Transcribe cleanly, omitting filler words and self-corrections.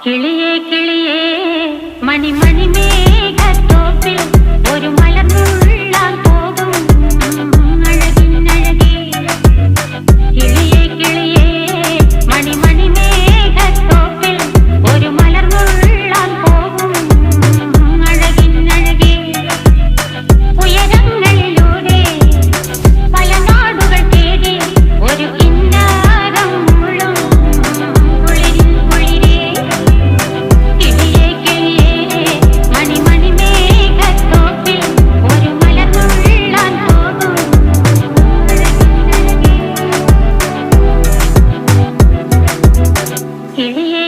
കിളിയേ കിളിയേ മണിമണി മേഘത്തോപ്പിൽ ഒരു മലർന്നുള്ളാൻ പോകും അഴകിനഴകേ. കിളിയേ കിളിയേ മണിമണി മേഘത്തോപ്പിൽ ഒരു മലർന്നുള്ളാൻ പോകും അഴകിനഴകേ. ഉയരങ്ങളിലൂടെ പല നാടുകൾ തേടി ഒരു കിന്നാരം മുള്ളും കുളിരിൻ കുളിരേ. കിളിയേ കിളിയേ മണിമണി മേഘത്തോപ്പിൽ ഒരു മലർന്നുള്ളാൻ പോകും അഴകിനഴകേ. കിളിയേ